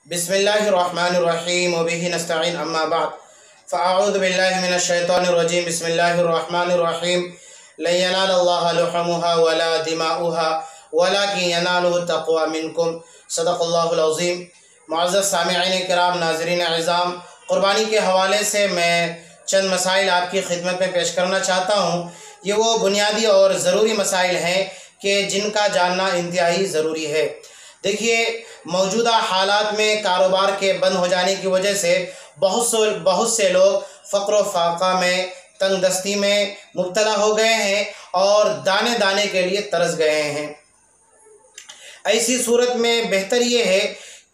बिस्मिल्लाहिर्रहमानिर्रहीम व बिही नस्तईन अम्मा बाद फ़अऊज़ु बिल्लाहि मिनश्शैतानिर्रजीम बिस्मिल्लाहिर्रहमानिर्रहीम लन यनालल्लाह लुहुमुहा वला दिमाउहा वलाकिन यनालुहु तक़वा मिनकुम सदक़ल्लाहुल अज़ीम। मुअज़्ज़ज़ सामिईन किराम, नाज़रीन इज़्ज़ाम, क़ुरबानी के हवाले से मैं चंद मसाइल आपकी खिदमत में पेश करना चाहता हूँ। ये वो बुनियादी और ज़रूरी मसाइल हैं कि जिनका जानना इंतहाई ज़रूरी है। देखिए, मौजूदा हालात में कारोबार के बंद हो जाने की वजह से बहुत से लोग फ़क़्र फ़ाक़ा में, तंगदस्ती में मुब्तला हो गए हैं और दाने दाने के लिए तरस गए हैं। ऐसी सूरत में बेहतर ये है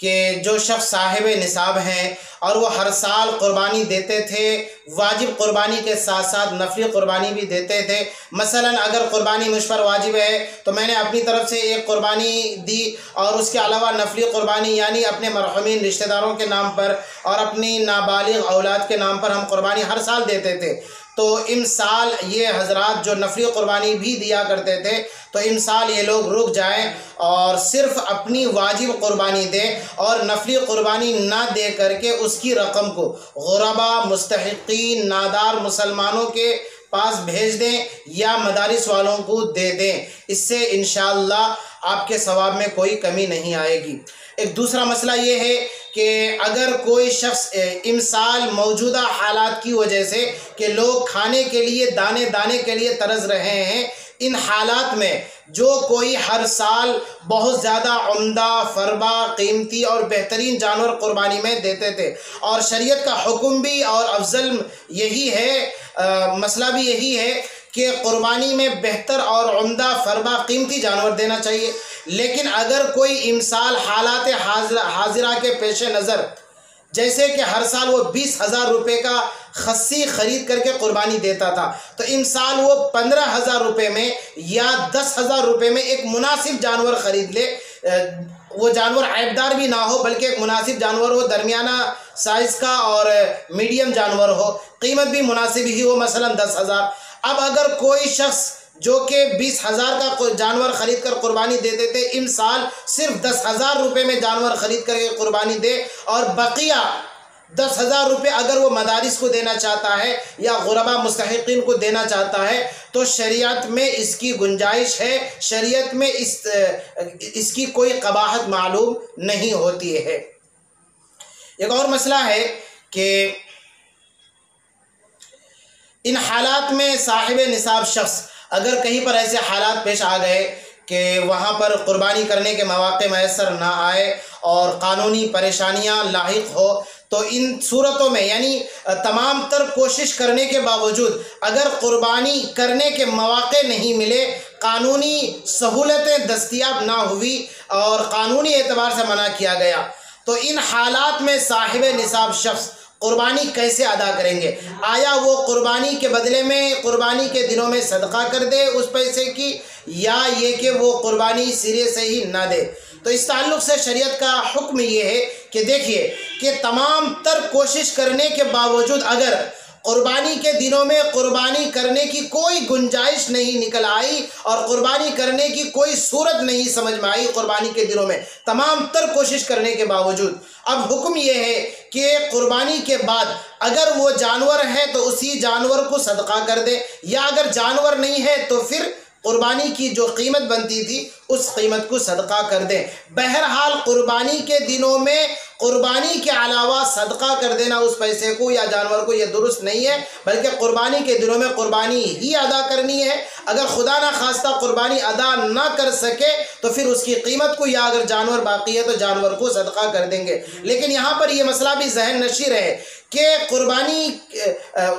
कि जो शख्स साहिब निसाब हैं और वो हर साल क़ुरबानी देते थे, वाजिब क़ुरबानी के साथ साथ नफली क़ुरबानी भी देते थे। मसलन अगर क़ुरबानी मुझ पर वाजिब है तो मैंने अपनी तरफ से एक क़ुरबानी दी और उसके अलावा नफली क़ुरबानी यानी अपने मरहूमीन रिश्तेदारों के नाम पर और अपनी नाबालिग औलाद के नाम पर हम क़ुरबानी हर साल देते थे। तो इमसाल ये हज़रात जो नफली क़ुरबानी भी दिया करते थे, तो इमसाल ये लोग रुक जाएं और सिर्फ़ अपनी वाजिब क़ुरबानी दें और नफली क़ुरबानी ना दे करके उसकी रकम को गुरबा, मुस्तहिक़ीन, नादार मुसलमानों के पास भेज दें या मदारिस वालों को दे दें। इससे इंशाअल्लाह आपके सवाब में कोई कमी नहीं आएगी। एक दूसरा मसला ये है कि अगर कोई शख्स इमसाल मौजूदा हालात की वजह से कि लोग खाने के लिए दाने दाने के लिए तरस रहे हैं, इन हालात में जो कोई हर साल बहुत ज़्यादा उम्दा, फरबा, कीमती और बेहतरीन जानवर क़ुरबानी में देते थे और शरीयत का हुक्म भी और अफजल यही है, मसला भी यही है कि क़ुरबानी में बेहतर और उम्दा, फरबा, कीमती जानवर देना चाहिए। लेकिन अगर कोई इमसाल हालात हाजिरा के पेश नज़र, जैसे कि हर साल वो 20,000 रुपये का खस्सी ख़रीद करके क़ुरबानी देता था, तो इमसाल वो 15,000 रुपये में या 10,000 रुपये में एक मुनासिब जानवर ख़रीद ले। वो जानवर ऐबदार भी ना हो बल्कि एक मुनासिब जानवर हो, दरमियाना साइज़ का और मीडियम जानवर हो, कीमत भी मुनासिब ही हो, मसलन 10,000। अब अगर कोई शख्स जो कि 20,000 का जानवर ख़रीद कर क़ुरबानी देते थे, इमसाल सिर्फ 10,000 रुपये में जानवर ख़रीद कर क़ुरबानी दे और बकिया 10,000 रुपये अगर वो मदारिस को देना चाहता है या गुरबा मुस्तहिक़ीन को देना चाहता है, तो शरीयत में इसकी गुंजाइश है। शरीयत में इसकी कोई कबाहत मालूम नहीं होती है। एक और मसला है कि इन हालात में साहिब निसाब शख्स अगर कहीं पर ऐसे हालात पेश आ गए कि वहाँ पर क़ुरबानी करने के मौक़े मैसर ना आए और क़ानूनी परेशानियाँ लाहिक़ हो, तो इन सूरतों में यानी तमाम तर कोशिश करने के बावजूद अगर क़ुरबानी करने के मौक़े नहीं मिले, क़ानूनी सहूलतें दस्तयाब ना हुई और क़ानूनी एतबार से मना किया गया, तो इन हालात में साहिब निसाब शख्स क़ुरबानी कैसे अदा करेंगे? आया वो क़ुरबानी के बदले में क़ुरबानी के दिनों में सदका कर दे उस पैसे की, या ये कि वो क़ुरबानी सिरे से ही ना दे? तो इस ताल्लुक़ से शरीयत का हुक्म ये है कि देखिए कि तमाम तर कोशिश करने के बावजूद अगर क़ुरबानी के दिनों में क़ुरबानी करने की कोई गुंजाइश नहीं निकल आई और क़ुरबानी करने की कोई सूरत नहीं समझ में आई क़ुरबानी के दिनों में, तमाम तर कोशिश करने के बावजूद, अब हुक्म यह है कि क़ुरबानी के बाद अगर वो जानवर है तो उसी जानवर को सदका कर दे, या अगर जानवर नहीं है तो फिर क़ुरबानी की जो कीमत बनती थी उस कीमत को सदका कर दें। बहरहाल क़ुरबानी के दिनों में क़ुरबानी के अलावा सदका कर देना उस पैसे को या जानवर को, यह दुरुस्त नहीं है, बल्कि क़ुरबानी के दिनों में क़ुरबानी ही अदा करनी है। अगर खुदा ना खास्ता क़ुरबानी अदा ना कर सके तो फिर उसकी कीमत को, या अगर जानवर बाकी है तो जानवर को सदका कर देंगे। लेकिन यहाँ पर यह मसला भी जहन नशीर है कि क़ुरबानी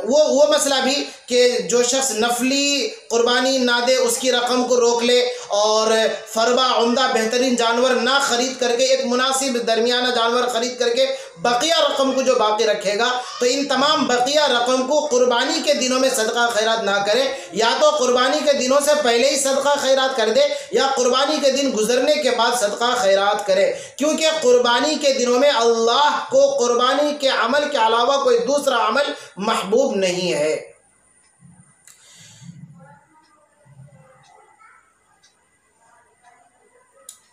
वो मसला भी कि जो शख्स नफली क़ुरबानी ना दे उसकी रकम को रोक ले और फरबा, उम्दा, बेहतरीन जानवर ना ख़रीद करके एक मुनासिब दरमियाना जानवर ख़रीद करके बकिया रकम को जो बाकी रखेगा, तो इन तमाम बकिया रकम को क़ुरबानी के दिनों में सदका खैरात ना करे, या तो क़ुरबानी के दिनों से पहले ही सदका खैरात कर दे या क़ुरबानी के दिन गुजरने के बाद सदका खैरात करे। क्योंकि क़ुरबानी के दिनों में अल्लाह को क़ुरबानी के अमल के अलावा कोई दूसरा अमल महबूब नहीं है।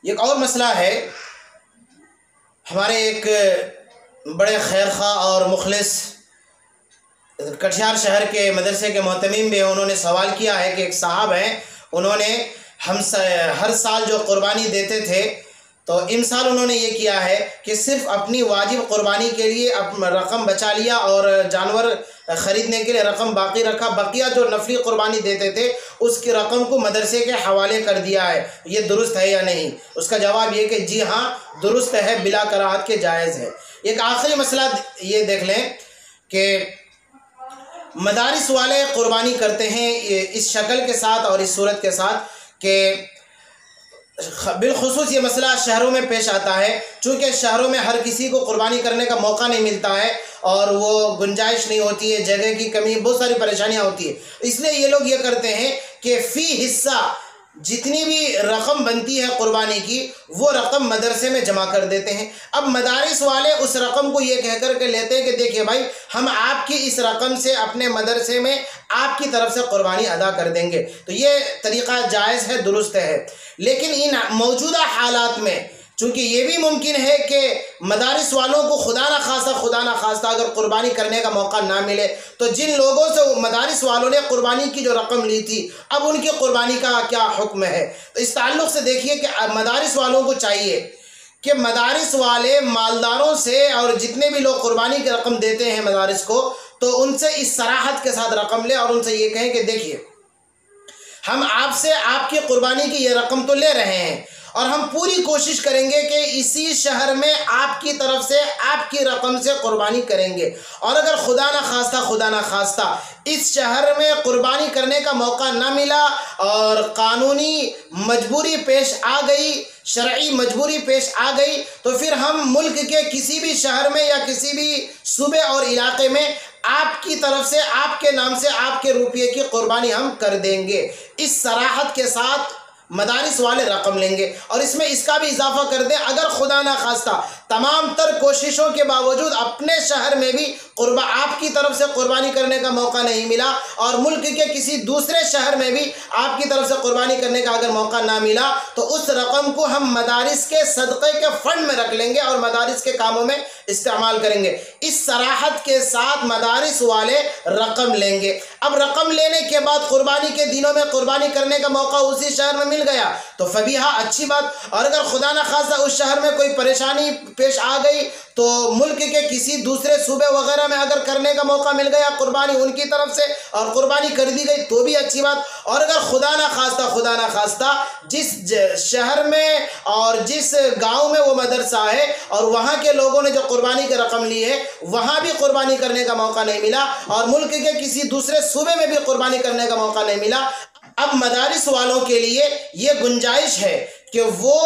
एक और मसला है, हमारे एक बड़े खैरखा और मुखलिस कटिहार शहर के मदरसे के मोहतमीम भी हैं, उन्होंने सवाल किया है कि एक साहब हैं, उन्होंने हर साल जो कुर्बानी देते थे तो इन साल उन्होंने ये किया है कि सिर्फ अपनी वाजिब कुर्बानी के लिए रकम बचा लिया और जानवर ख़रीदने के लिए रकम बाकी रखा, बकिया जो नफली कुर्बानी देते थे उसकी रकम को मदरसे के हवाले कर दिया है। ये दुरुस्त है या नहीं? उसका जवाब ये कि जी हाँ दुरुस्त है, बिला कराहत के जायज़ है। एक आखिरी मसला ये देख लें कि मदारिस वाले कुर्बानी करते हैं इस शक्ल के साथ और इस सूरत के साथ कि बिलखुसूस ये मसला शहरों में पेश आता है, चूँकि शहरों में हर किसी को कुर्बानी करने का मौका नहीं मिलता है और वो गुंजाइश नहीं होती है, जगह की कमी, बहुत सारी परेशानियां होती है। इसलिए ये लोग ये करते हैं कि फ़ी हिस्सा जितनी भी रकम बनती है कुर्बानी की वो रकम मदरसे में जमा कर देते हैं। अब मदारिस वाले उस रकम को ये कह कर के लेते हैं कि देखिए भाई, हम आपकी इस रकम से अपने मदरसे में आपकी तरफ से कुर्बानी अदा कर देंगे। तो ये तरीक़ा जायज़ है, दुरुस्त है। लेकिन इन मौजूदा हालात में चूँकि ये भी मुमकिन है कि मदारिस वालों को खुदा ना खास्ता अगर कुर्बानी करने का मौका ना मिले तो जिन लोगों से मदारिस वालों ने कुर्बानी की जो रकम ली थी अब उनकी कुर्बानी का क्या हुक्म है। तो इस ताल्लुक़ से देखिए कि मदारिस वालों को चाहिए कि मदारिस वाले मालदारों से और जितने भी लोग कुर्बानी की रकम देते हैं मदारिस को, तो उनसे इस सराहत के साथ रकम ले और उनसे ये कहें कि देखिए, हम आपसे आपकी कुर्बानी की ये रकम तो ले रहे हैं और हम पूरी कोशिश करेंगे कि इसी शहर में आपकी तरफ से आपकी रकम से कुर्बानी करेंगे। और अगर खुदा ना खास्ता इस शहर में कुर्बानी करने का मौका ना मिला और कानूनी मजबूरी पेश आ गई, शरई मजबूरी पेश आ गई, तो फिर हम मुल्क के किसी भी शहर में या किसी भी सूबे और इलाके में आपकी तरफ से आपके नाम से आपके रुपये की कुर्बानी हम कर देंगे। इस सराहत के साथ मदारिस वाले रकम लेंगे। और इसमें इसका भी इजाफा कर दें, अगर खुदा ना खास्ता तमाम तर कोशिशों के बावजूद अपने शहर में भी आपकी तरफ से कुर्बानी करने का मौका नहीं मिला और मुल्क के किसी दूसरे शहर में भी आपकी तरफ से कुर्बानी करने का अगर मौका ना मिला तो उस रकम को हम मदारिस के सदक़े के फंड में रख लेंगे और मदारिस के कामों में इस्तेमाल करेंगे। इस सराहत के साथ मदारिस वाले रकम लेंगे। अब रकम लेने के बाद कुर्बानी के दिनों में कुर्बानी करने का मौका उसी शहर में मिल गया तो फबीहा, अच्छी बात। और अगर खुदा न खास्ता उस शहर में कोई परेशानी पेश आ गई तो मुल्क के किसी दूसरे सूबे वगैरह में अगर करने का मौका मिल गया कुर्बानी उनकी तरफ से और कुर्बानी कर दी गई तो भी अच्छी बात। और अगर खुदा न खास्ता जिस शहर में और जिस गांव में वो मदरसा है और वहाँ के लोगों ने जो कुर्बानी की रकम ली है वहाँ भी कुर्बानी करने का मौका नहीं मिला और मुल्क के किसी दूसरे सूबे में भी कुर्बानी करने का मौका नहीं मिला, अब मदारिस वालों के लिए ये गुंजाइश है कि वो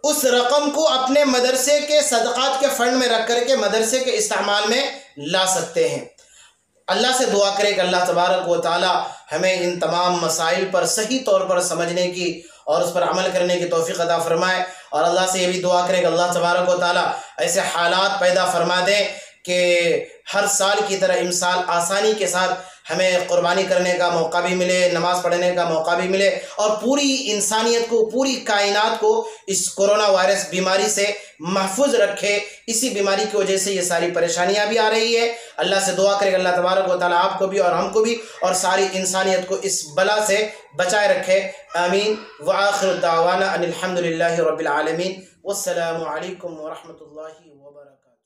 उस रकम को अपने मदरसे के सदक़ात के फंड में रख करके मदरसे के इस्तेमाल में ला सकते हैं। अल्लाह से दुआ करें कि अल्लाह तबारक व तआला हमें इन तमाम मसाइल पर सही तौर पर समझने की और उस पर अमल करने की तौफीक अता फरमाए। और अल्लाह से ये भी दुआ करें कि अल्लाह तबारक व तआला ऐसे हालात पैदा फरमा दें कि हर साल की तरह इस साल आसानी के साथ हमें कुर्बानी करने का मौका भी मिले, नमाज़ पढ़ने का मौका भी मिले और पूरी इंसानियत को, पूरी कायनात को इस कोरोना वायरस बीमारी से महफूज रखे। इसी बीमारी की वजह से ये सारी परेशानियां भी आ रही है। अल्लाह से दुआ करें अल्लाह तबारक व तआला आपको भी और हमको भी और सारी इंसानियत को इस बला से बचाए रखे। आमीन। व आखिर दावाना अनिल हम्दुलिल्लाहि रब्बिल आलमीन। वस्सलामु अलैकुम व रहमतुल्लाहि व बरकातुहू।